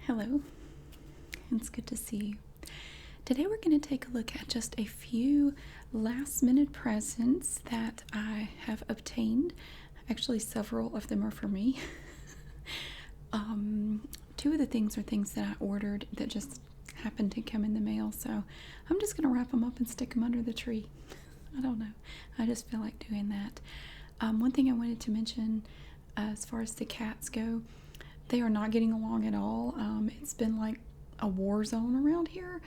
Hello, it's good to see you. Today we're going to take a look at just a few last minute presents that I have obtained. Actually, several of them are for me. Two of the things are things that I ordered that just happened to come in the mail, so I'm just going to wrap them up and stick them under the tree. I don't know. I just feel like doing that. One thing I wanted to mention as far as the cats go, they are not getting along at all. It's been like a war zone around here.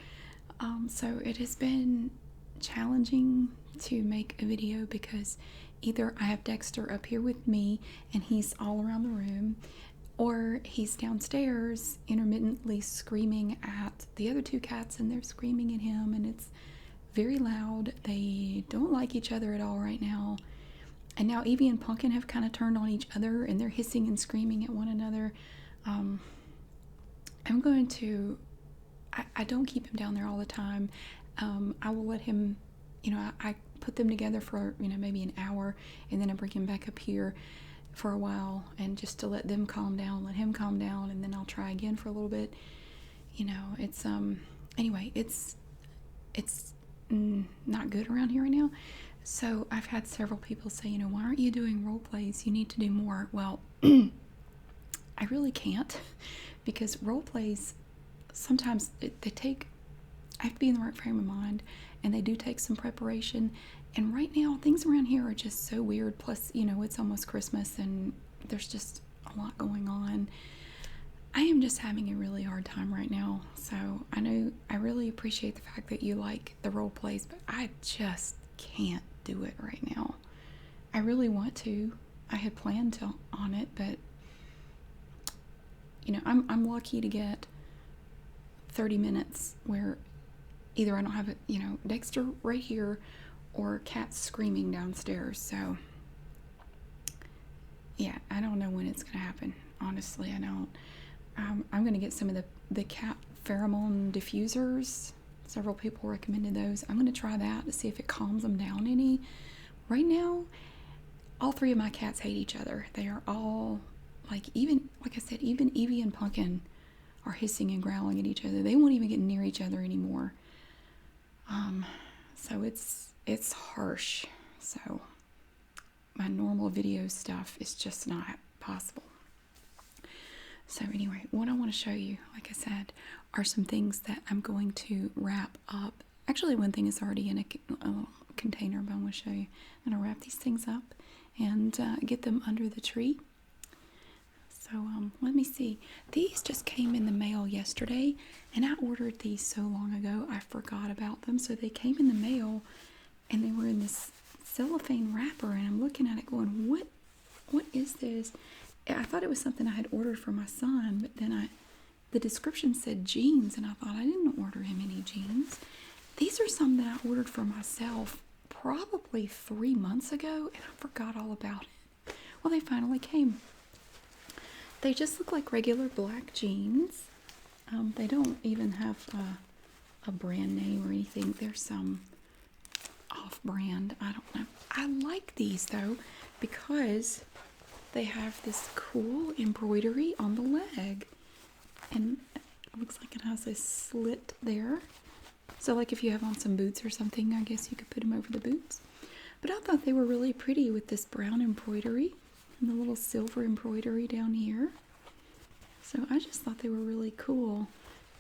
So it has been challenging to make a video because either I have Dexter up here with me and he's all around the room, or he's downstairs intermittently screaming at the other two cats and they're screaming at him, and it's very loud. They don't like each other at all right now. And now Evie and Pumpkin have kind of turned on each other and they're hissing and screaming at one another. I'm going to, I don't keep him down there all the time. I will let him, I put them together for, maybe an hour, and then I bring him back up here for a while, and just to let them calm down, let him calm down, and then I'll try again for a little bit. It's, anyway, it's not good around here right now. So I've had several people say, why aren't you doing role plays? You need to do more. Well, I really can't, because role plays sometimes they take, I have to be in the right frame of mind, and they do take some preparation. And right now things around here are just so weird. Plus, it's almost Christmas and there's just a lot going on. I am just having a really hard time right now. So I know I really appreciate the fact that you like the role plays, but I just can't do it right now. I really want to. I had planned on it, but I'm lucky to get 30 minutes where either I don't have Dexter right here or cats screaming downstairs. So yeah, I don't know when it's gonna happen. Honestly, I don't. I'm gonna get some of the cat pheromone diffusers. Several people recommended those. I'm gonna try that to see if it calms them down any. Right now, all three of my cats hate each other. They are all like I said, even Evie and Pumpkin are hissing and growling at each other. They won't even get near each other anymore. So it's harsh. So my normal video stuff is just not possible. So anyway, what I want to show you, like I said, are some things that I'm going to wrap up. Actually, one thing is already in a container, but I'm going to show you. I'm going to wrap these things up and get them under the tree. So let me see. These just came in the mail yesterday, and I ordered these so long ago I forgot about them. So they came in the mail, and they were in this cellophane wrapper, and I'm looking at it going, what is this? I thought it was something I had ordered for my son, but then the description said jeans, and I thought I didn't order him any jeans. These are some that I ordered for myself probably 3 months ago, and I forgot all about it. Well, they finally came. They just look like regular black jeans. They don't even have a brand name or anything. There's some off-brand. I don't know. I like these, though, because they have this cool embroidery on the leg. And it looks like it has a slit there. So, like if you have on some boots or something, I guess you could put them over the boots. But I thought they were really pretty with this brown embroidery and the little silver embroidery down here. So I just thought they were really cool.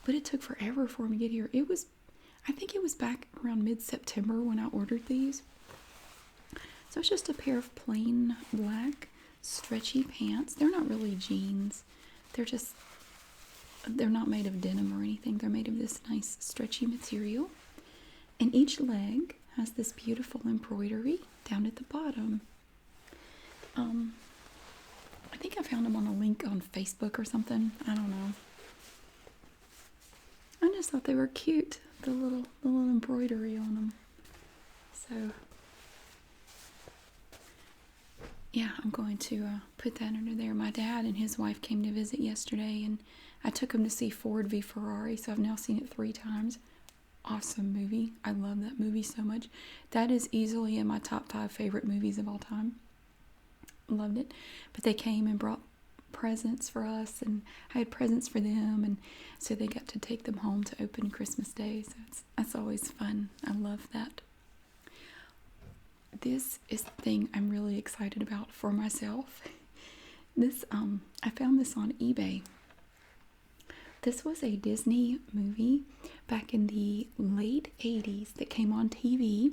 But it took forever for them to get here. I think it was back around mid-September when I ordered these. So it's just a pair of plain black stretchy pants. They're not really jeans. They're not made of denim or anything. They're made of this nice stretchy material. And each leg has this beautiful embroidery down at the bottom. I think I found them on a link on Facebook or something. I don't know. I just thought they were cute. The little embroidery on them. So yeah, I'm going to put that under there. My dad and his wife came to visit yesterday, and I took them to see Ford v Ferrari, so I've now seen it 3 times. Awesome movie. I love that movie so much. That is easily in my top 5 favorite movies of all time. Loved it. But they came and brought presents for us, and I had presents for them, and so they got to take them home to open Christmas Day. So that's always fun. I love that. This is the thing I'm really excited about for myself. This I found this on eBay. This was a Disney movie back in the late 80s that came on TV,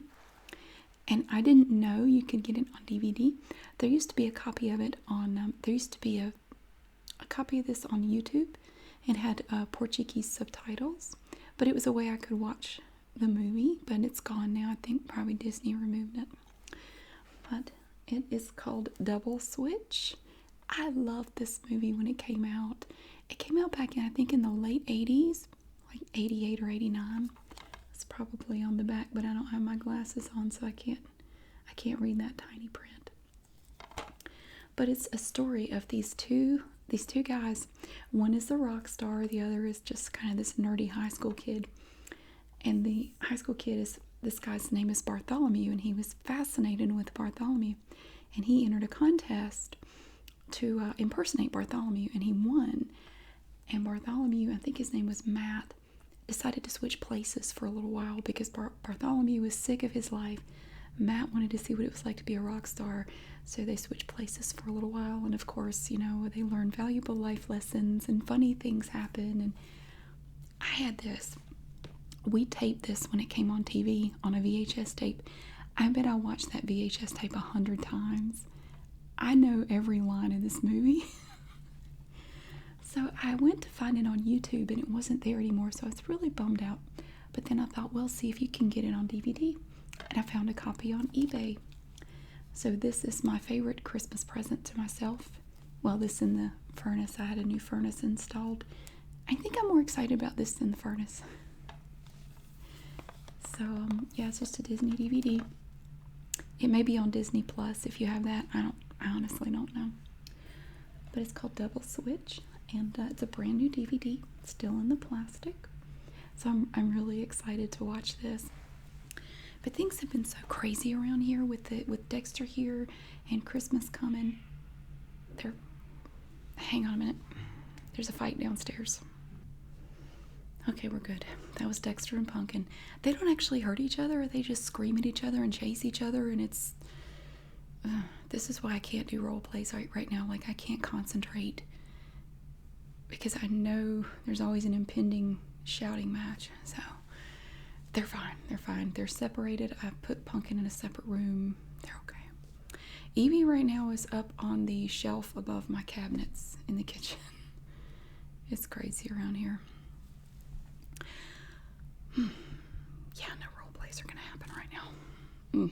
and I didn't know you could get it on DVD. There used to be a copy of it on there used to be a copy of this on YouTube, and had Portuguese subtitles, but it was a way I could watch the movie, but it's gone now. I think probably Disney removed it. But it is called Double Switch. I loved this movie when it came out. It came out back in, I think, in the late 80s, like 88 or 89. It's probably on the back, but I don't have my glasses on, so I can't read that tiny print. But it's a story of these two guys. One is the rock star, the other is just kind of this nerdy high school kid. And the high school kid is, this guy's name is Bartholomew, and he was fascinated with Bartholomew. And he entered a contest to impersonate Bartholomew, and he won. And Bartholomew, I think his name was Matt, decided to switch places for a little while because Bartholomew was sick of his life. Matt wanted to see what it was like to be a rock star, so they switched places for a little while. And of course, you know, they learned valuable life lessons, and funny things happen. And I had this. We taped this when it came on TV on a VHS tape. I bet I watched that VHS tape 100 times. I know every line in this movie. So I went to find it on YouTube, and it wasn't there anymore, so I was really bummed out. But then I thought, well, see if you can get it on DVD. And I found a copy on eBay. So this is my favorite Christmas present to myself. Well, this in the furnace. I had a new furnace installed. I think I'm more excited about this than the furnace. So, yeah, it's just a Disney DVD. It may be on Disney Plus if you have that. I honestly don't know. But it's called Double Switch, and it's a brand new DVD. It's still in the plastic. So I'm really excited to watch this. But things have been so crazy around here with Dexter here and Christmas coming. Hang on a minute. There's a fight downstairs. Okay, we're good. That was Dexter and Pumpkin. They don't actually hurt each other. They just scream at each other and chase each other, and it's... this is why I can't do role plays right now. Like, I can't concentrate because I know there's always an impending shouting match. So they're fine. They're fine. They're separated. I put Pumpkin in a separate room. They're okay. Evie right now is up on the shelf above my cabinets in the kitchen. It's crazy around here. Yeah, no role plays are going to happen right now.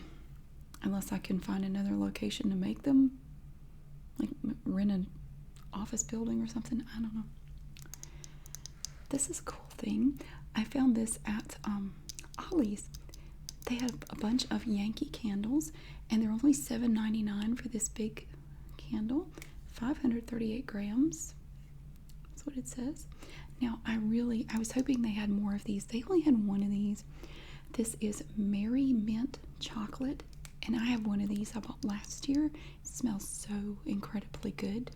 Unless I can find another location to make them. Like rent an office building or something. I don't know. This is a cool thing. I found this at Ollie's. They have a bunch of Yankee Candles, and they're only $7.99 for this big candle. 538 grams. That's what it says. Now, I was hoping they had more of these. They only had one of these. This is Merry Mint Chocolate, and I have one of these I bought last year. It smells so incredibly good.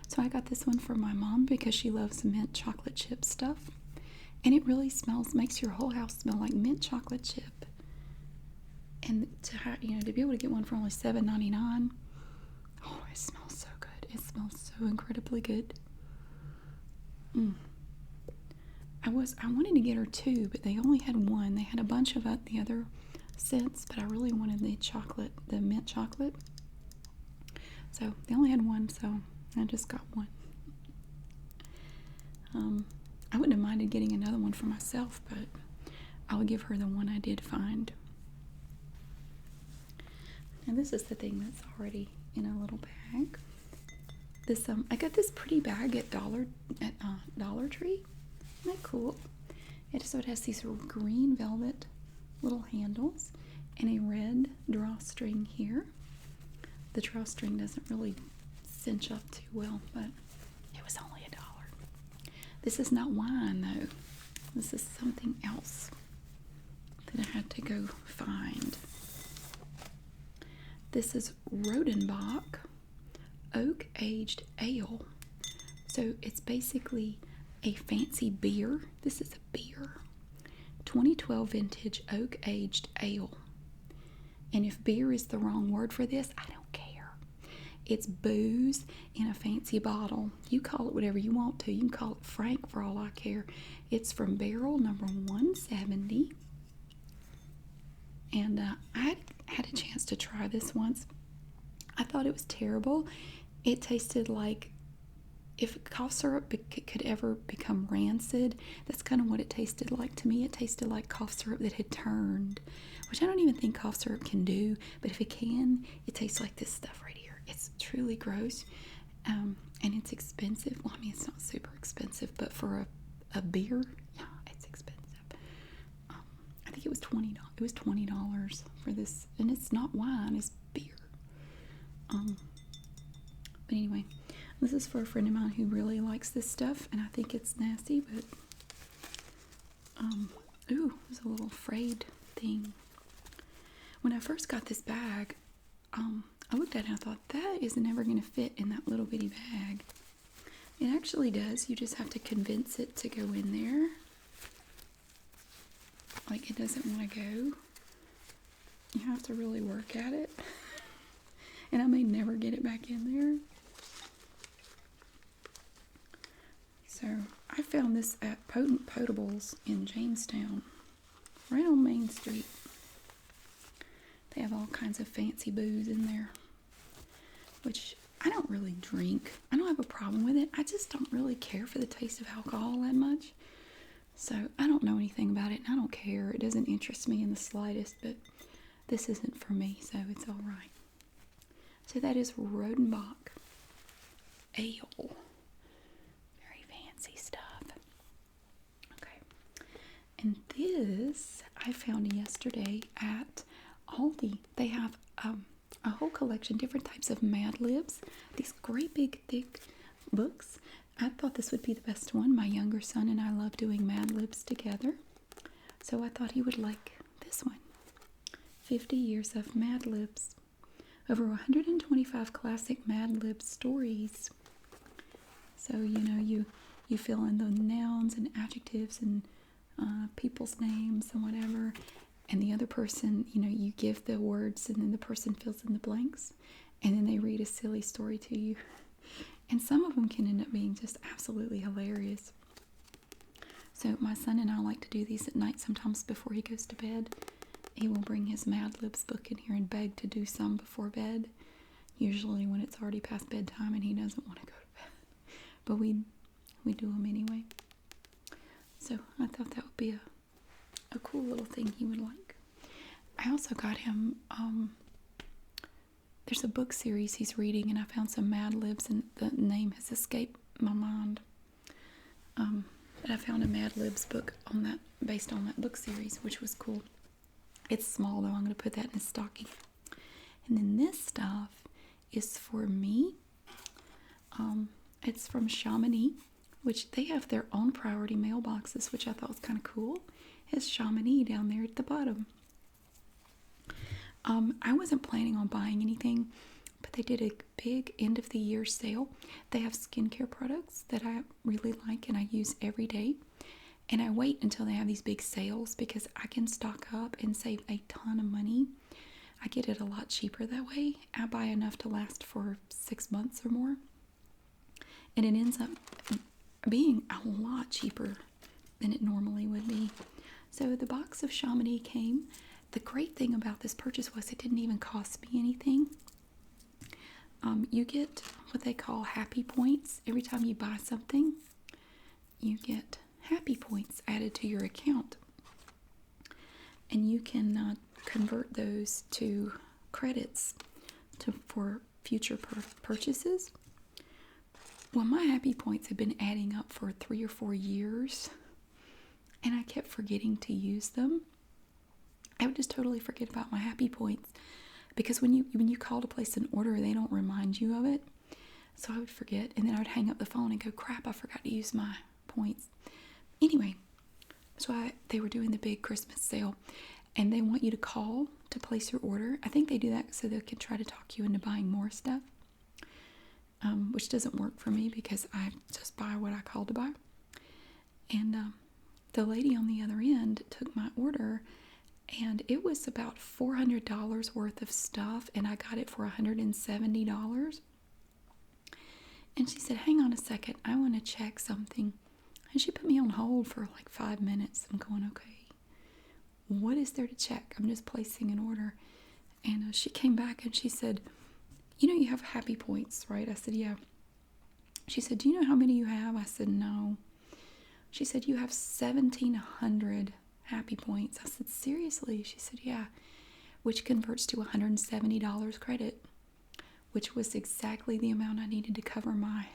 So I got this one for my mom because she loves mint chocolate chip stuff. And it really makes your whole house smell like mint chocolate chip. And to be able to get one for only $7.99, oh, it smells so good. It smells so incredibly good. I wanted to get her two, but they only had one. They had a bunch of the other scents, but I really wanted the mint chocolate. So they only had one, so I just got one. I wouldn't have minded getting another one for myself, but I'll give her the one I did find. And this is the thing that's already in a little bag. This I got this pretty bag at Dollar Tree. Isn't that cool? So it has these green velvet little handles and a red drawstring here. The drawstring doesn't really cinch up too well, but it was only $1. This is not wine though. This is something else that I had to go find. This is Rodenbach oak aged ale. So it's basically a fancy beer. This is a beer. 2012 vintage oak aged ale. And if beer is the wrong word for this, I don't care. It's booze in a fancy bottle. You call it whatever you want to. You can call it Frank for all I care. It's from barrel number 170. And I had a chance to try this once. I thought it was terrible. It tasted like, if cough syrup could ever become rancid, that's kind of what it tasted like to me. It tasted like cough syrup that had turned, which I don't even think cough syrup can do, but if it can, it tastes like this stuff right here. It's truly gross, and it's expensive. Well, I mean, it's not super expensive, but for a beer, yeah, it's expensive. I think it was $20. It was $20 for this, and it's not wine, it's beer. But anyway, this is for a friend of mine who really likes this stuff, and I think it's nasty, but, ooh, there's a little frayed thing. When I first got this bag, I looked at it and I thought, that is never going to fit in that little bitty bag. It actually does. You just have to convince it to go in there. Like, it doesn't want to go. You have to really work at it. And I may never get it back in there. So, I found this at Potent Potables in Jamestown, right on Main Street. They have all kinds of fancy booze in there, which I don't really drink. I don't have a problem with it. I just don't really care for the taste of alcohol that much. So, I don't know anything about it, and I don't care. It doesn't interest me in the slightest, but this isn't for me, so it's all right. So that is Rodenbach Ale. Very fancy stuff. Okay. And this I found yesterday at Aldi. They have a whole collection, different types of Mad Libs. These great big thick books. I thought this would be the best one. My younger son and I love doing Mad Libs together. So I thought he would like this one. 50 Years of Mad Libs. Over 125 classic Mad Lib stories. So, you know, you fill in the nouns and adjectives and people's names and whatever. And the other person, you know, you give the words and then the person fills in the blanks. And then they read a silly story to you. And some of them can end up being just absolutely hilarious. So my son and I like to do these at night sometimes before he goes to bed. He will bring his Mad Libs book in here and beg to do some before bed. Usually when it's already past bedtime and he doesn't want to go to bed. But we do them anyway. So I thought that would be a cool little thing he would like. I also got him, there's a book series he's reading, and I found some Mad Libs, and the name has escaped my mind. But I found a Mad Libs book based on that book series, which was cool. It's small, though. I'm going to put that in his stocking. And then this stuff is for me. It's from Chamonix, which they have their own priority mailboxes, which I thought was kind of cool. It's Chamonix down there at the bottom. I wasn't planning on buying anything, but they did a big end of the year sale. They have skincare products that I really like and I use every day. And I wait until they have these big sales because I can stock up and save a ton of money. I get it a lot cheaper that way. I buy enough to last for 6 months or more. And it ends up being a lot cheaper than it normally would be. So the box of Chamonix came. The great thing about this purchase was it didn't even cost me anything. You get what they call happy points. Every time you buy something, you get happy points added to your account. And you can convert those to credits for future purchases. Well, my happy points have been adding up for 3 or 4 years, and I kept forgetting to use them. I would just totally forget about my happy points because when you call to place an order, they don't remind you of it. So I would forget, and then I would hang up the phone and go, crap, I forgot to use my points. Anyway, so they were doing the big Christmas sale, and they want you to call to place your order. I think they do that so they can try to talk you into buying more stuff. which doesn't work for me because I just buy what I call to buy. And the lady on the other end took my order, and it was about $400 worth of stuff, and I got it for $170. And she said, hang on a second, I want to check something. And she put me on hold for like 5 minutes. I'm going, okay, what is there to check? I'm just placing an order. And she came back and she said, you know, you have happy points, right? I said, yeah. She said, do you know how many you have? I said, no. She said, you have 1,700 happy points. I said, seriously? She said, yeah, which converts to $170 credit, which was exactly the amount I needed to cover my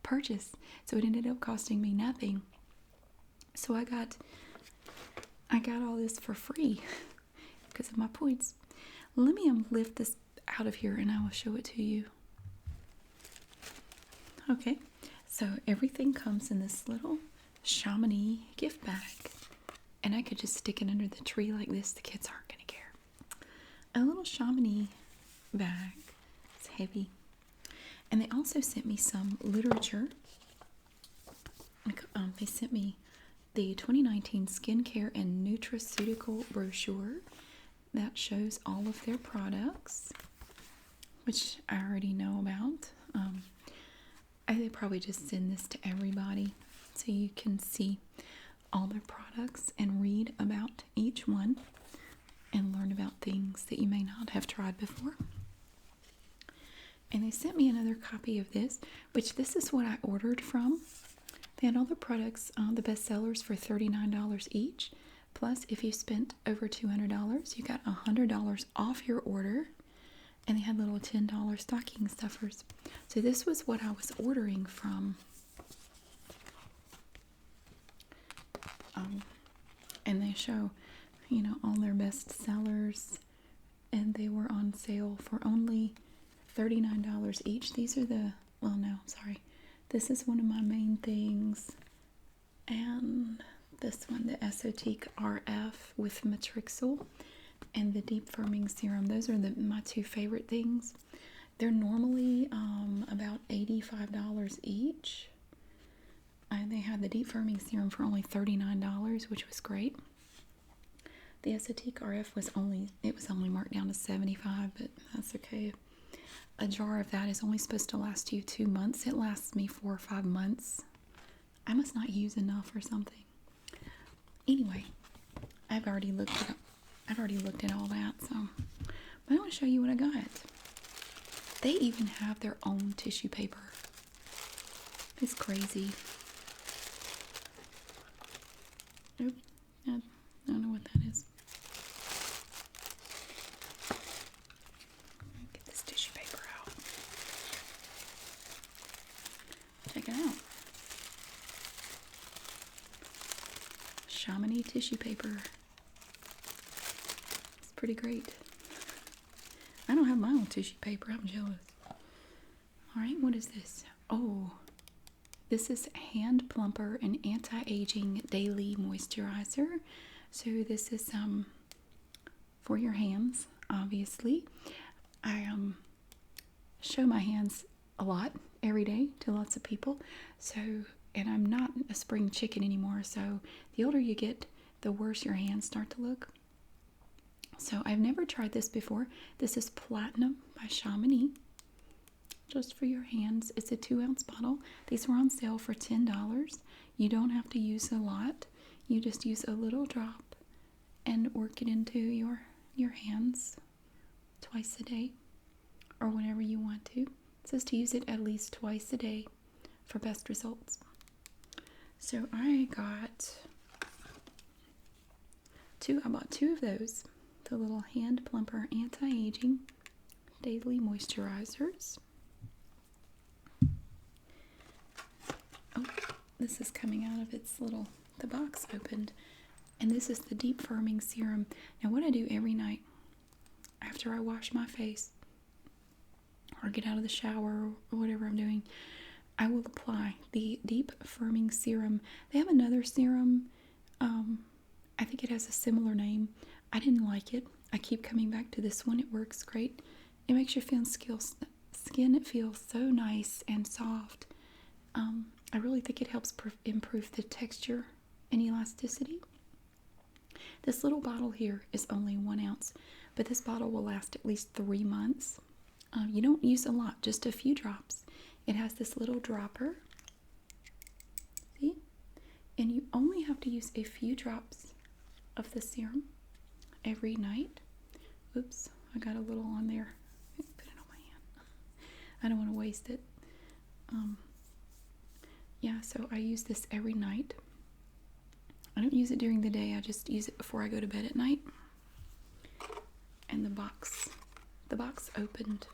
purchase. So it ended up costing me nothing. So I got all this for free because of my points. Let me lift this out of here and I will show it to you. Okay, so everything comes in this little Chamonix gift bag, and I could just stick it under the tree like this. The kids aren't going to care. A little Chamonix bag. It's heavy. And they also sent me some literature. They sent me the 2019 Skincare and Nutraceutical Brochure that shows all of their products, which I already know about. They probably just send this to everybody so you can see all their products and read about each one and learn about things that you may not have tried before. And they sent me another copy of this, which this is what I ordered from. They had all the products, the best sellers, for $39 each. Plus, if you spent over $200, you got $100 off your order. And they had little $10 stocking stuffers. So this was what I was ordering from. And they show, you know, all their best sellers. And they were on sale for only $39 each. These are the, well, no, sorry. This is one of my main things. And this one, the Esotique RF with Matrixyl and the Deep Firming Serum. Those are my two favorite things. They're normally about $85 each. And they had the Deep Firming Serum for only $39, which was great. The Esotique RF was only marked down to $75, but that's okay. A jar of that is only supposed to last you 2 months. It lasts me 4 or 5 months. I must not use enough or something. Anyway, I've already looked at all that, so but I want to show you what I got. They even have their own tissue paper. It's crazy. Oop, I don't know what that is. Get this tissue paper out. Check it out. Chamonix tissue paper. It's pretty great. I don't have my own tissue paper. I'm jealous. Alright, what is this? Oh, this is Hand Plumper, an anti-aging daily moisturizer. So this is for your hands, obviously. I show my hands a lot every day to lots of people. So, and I'm not a spring chicken anymore. So the older you get, the worse your hands start to look. So I've never tried this before. This is Platinum by Chamonix. Just for your hands. It's a 2-ounce bottle. These were on sale for $10. You don't have to use a lot. You just use a little drop and work it into your hands twice a day or whenever you want to. It says to use it at least twice a day for best results. So I bought two of those. The little Hand Plumper Anti-Aging Daily Moisturizers. Oh, this is coming out of the box opened. And this is the Deep Firming Serum. Now what I do every night after I wash my face or get out of the shower or whatever I'm doing, I will apply the Deep Firming Serum. They have another serum. I think it has a similar name. I didn't like it. I keep coming back to this one. It works great. It makes your skin, it feels so nice and soft. I really think it helps improve the texture and elasticity. This little bottle here is only 1 ounce, but this bottle will last at least 3 months. You don't use a lot, just a few drops. It has this little dropper. See? And you only have to use a few drops of the serum every night. Oops, I got a little on there. Put it on my hand. I don't want to waste it. Yeah, so I use this every night. I don't use it during the day. I just use it before I go to bed at night. And the box opened.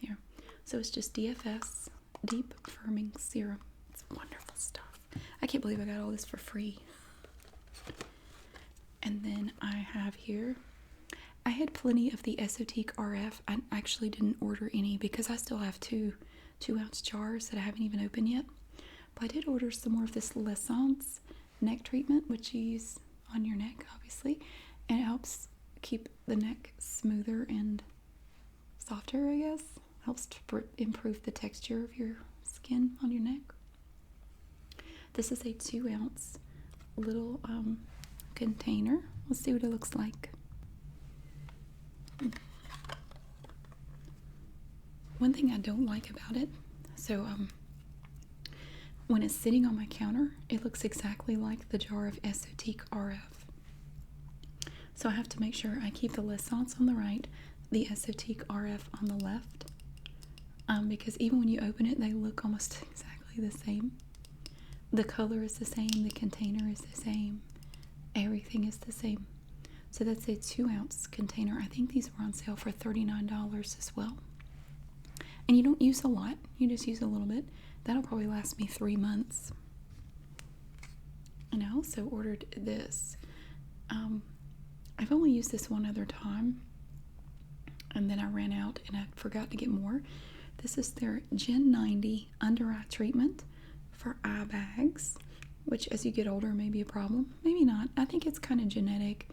Here. So it's just DFS, Deep Firming Serum. It's wonderful stuff. I can't believe I got all this for free. And then I have here, I had plenty of the Esotique RF. I actually didn't order any because I still have two ounce jars that I haven't even opened yet. But I did order some more of this L'Essence neck treatment, which you use on your neck, obviously. And it helps keep the neck smoother and softer, I guess. Helps to improve the texture of your skin on your neck. This is a 2 ounce little container. Let's see what it looks like. One thing I don't like about it, so when it's sitting on my counter, it looks exactly like the jar of Esotique RF. So I have to make sure I keep the L'Essence on the right, the Esotique RF on the left, because even when you open it, they look almost exactly the same. The color is the same, the container is the same, everything is the same. So that's a 2 ounce container. I think these were on sale for $39 as well. And you don't use a lot, you just use a little bit. That'll probably last me 3 months. And I also ordered this. I've only used this one other time, and then I ran out and I forgot to get more. This is their Gen 90 under eye treatment for eye bags, which as you get older may be a problem. Maybe not. I think it's kind of genetic,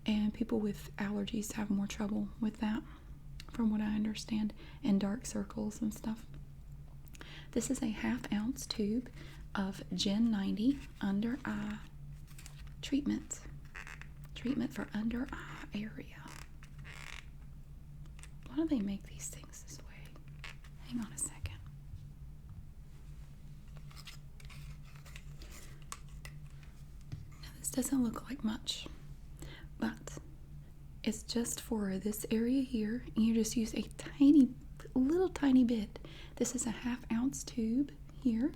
and people with allergies have more trouble with that, from what I understand, and dark circles and stuff. This is a 1/2 ounce tube of Gen 90 under eye treatment. Treatment for under eye area. Why do they make these things this way? Hang on a second. Now this doesn't look like much, but it's just for this area here. You just use a little tiny bit. This is a 1/2 ounce tube here,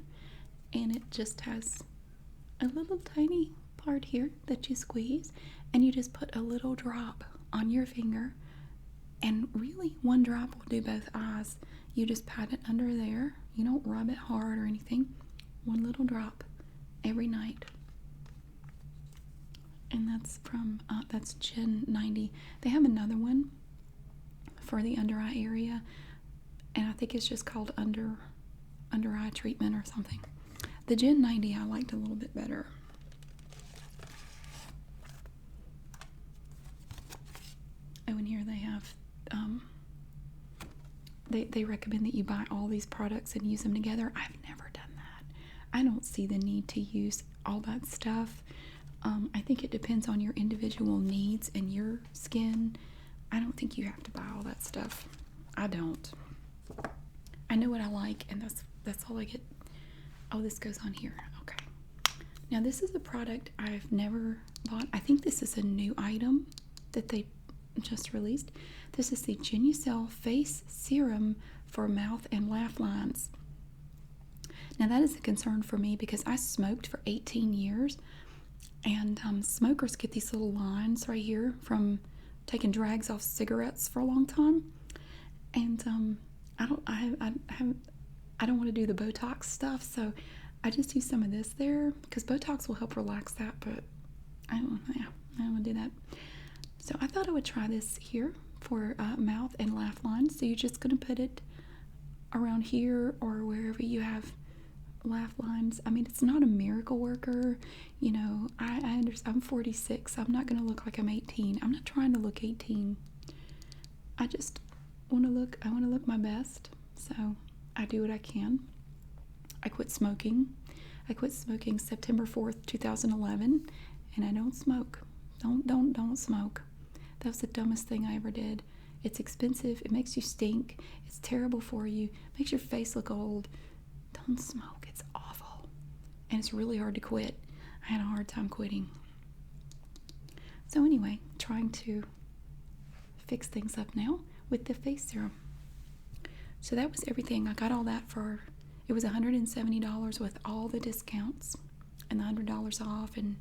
and it just has a little tiny part here that you squeeze, and you just put a little drop on your finger, and really 1 drop will do both eyes. You just pat it under there. You don't rub it hard or anything. 1 little drop every night. And that's from that's Gen 90. They have another one for the under eye area, and I think it's just called under eye treatment or something. The Gen 90 I liked a little bit better. Oh, and here they have they recommend that you buy all these products and use them together. I've never done that. I don't see the need to use all that stuff. I think it depends on your individual needs and your skin. I don't think you have to buy all that stuff. I don't. I know what I like, and that's all I get. Oh, this goes on here. Okay. Now this is a product I've never bought. I think this is a new item that they just released. This is the Genucel Face Serum for mouth and laugh lines. Now that is a concern for me because I smoked for 18 years, and smokers get these little lines right here from taking drags off cigarettes for a long time, and I don't want to do the Botox stuff, so I just use some of this there because Botox will help relax that, but I don't want to do that. So I thought I would try this here for mouth and laugh lines. So you're just going to put it around here or wherever you have laugh lines. I mean, it's not a miracle worker. You know, I understand. I'm 46. So I'm not going to look like I'm 18. I'm not trying to look 18. I just I want to look my best. So I do what I can. I quit smoking. I quit smoking September 4th, 2011, and I don't smoke. Don't smoke. That was the dumbest thing I ever did. It's expensive. It makes you stink. It's terrible for you. Makes your face look old. Don't smoke. It's awful. And it's really hard to quit. I had a hard time quitting. So anyway, trying to fix things up now with the face serum. So that was everything. I got all that for, it was $170 with all the discounts and the $100 off and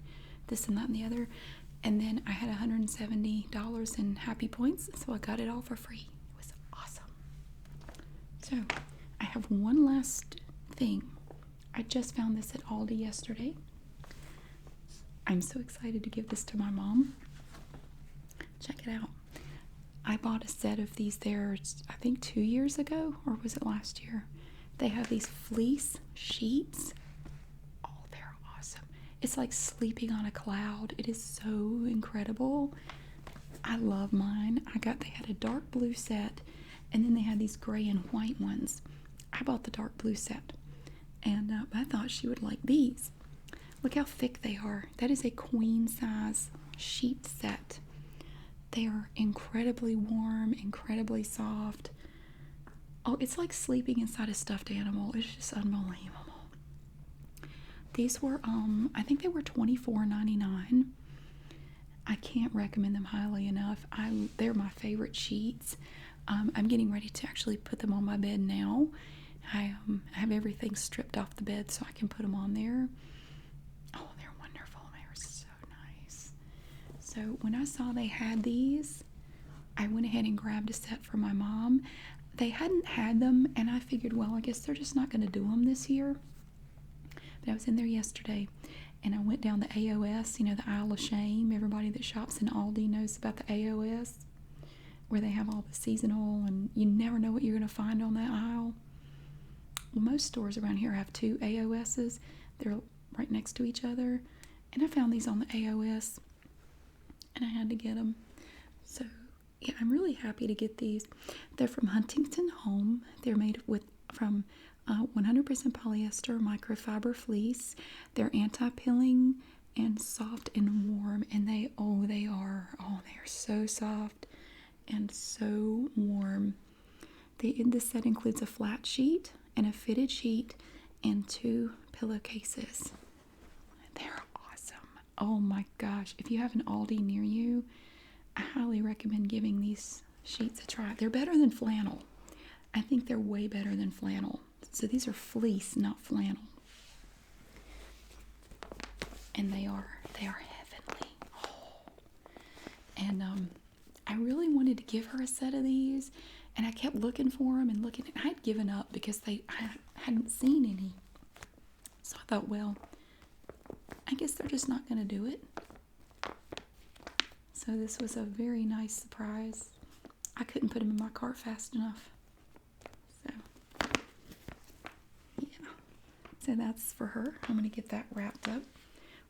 this and that and the other. And then I had $170 in happy points, so I got it all for free. It was awesome. So I have one last thing. I just found this at Aldi yesterday. I'm so excited to give this to my mom. Check it out. I bought a set of these there, I think 2 years ago, or was it last year? They have these fleece sheets. Oh, they're awesome. It's like sleeping on a cloud. It is so incredible. I love mine. They had a dark blue set, and then they had these gray and white ones. I bought the dark blue set, and I thought she would like these. Look how thick they are. That is a queen size sheet set. They are incredibly warm, incredibly soft. Oh, it's like sleeping inside a stuffed animal. It's just unbelievable. These were, I think they were $24.99. I can't recommend them highly enough. They're my favorite sheets. I'm getting ready to actually put them on my bed now. I have everything stripped off the bed so I can put them on there. Oh, they're wonderful. They're so nice. So when I saw they had these, I went ahead and grabbed a set for my mom. They hadn't had them, and I figured, well, I guess they're just not going to do them this year. But I was in there yesterday, and I went down the AOS, you know, the aisle of shame. Everybody that shops in Aldi knows about the AOS, where they have all the seasonal, and you never know what you're going to find on that aisle. Well, most stores around here have 2 AOSs. They're right next to each other, and I found these on the AOS, and I had to get them. So yeah, I'm really happy to get these. They're from Huntington Home. They're made from 100% polyester microfiber fleece. They're anti-pilling and soft and warm, and they are so soft and so warm. This set includes a flat sheet and a fitted sheet and 2 pillowcases. They're awesome. Oh my gosh, if you have an Aldi near you, I highly recommend giving these sheets a try. They're better than flannel. I think they're way better than flannel. So these are fleece, not flannel. And they are heavenly. Oh. And I really wanted to give her a set of these, and I kept looking for them and looking. I had given up because I hadn't seen any. So I thought, well, I guess they're just not going to do it. So this was a very nice surprise. I couldn't put them in my cart fast enough. So, yeah. So that's for her. I'm going to get that wrapped up.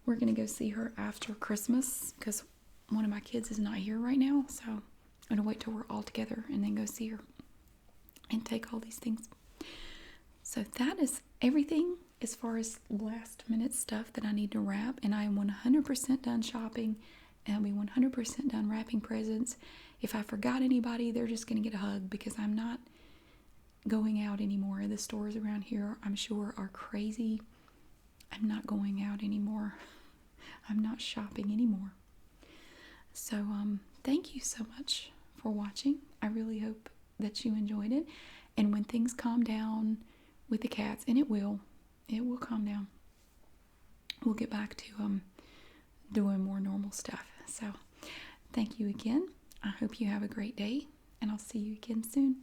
We're going to go see her after Christmas because one of my kids is not here right now. So I'm going to wait till we're all together and then go see her and take all these things. So that is everything as far as last minute stuff that I need to wrap. And I am 100% done shopping. And I'll be 100% done wrapping presents. If I forgot anybody, they're just going to get a hug because I'm not going out anymore. The stores around here, I'm sure, are crazy. I'm not going out anymore. I'm not shopping anymore. So, thank you so much for watching. I really hope that you enjoyed it. And when things calm down with the cats, and it will calm down, we'll get back to doing more normal stuff. So thank you again. I hope you have a great day, and I'll see you again soon.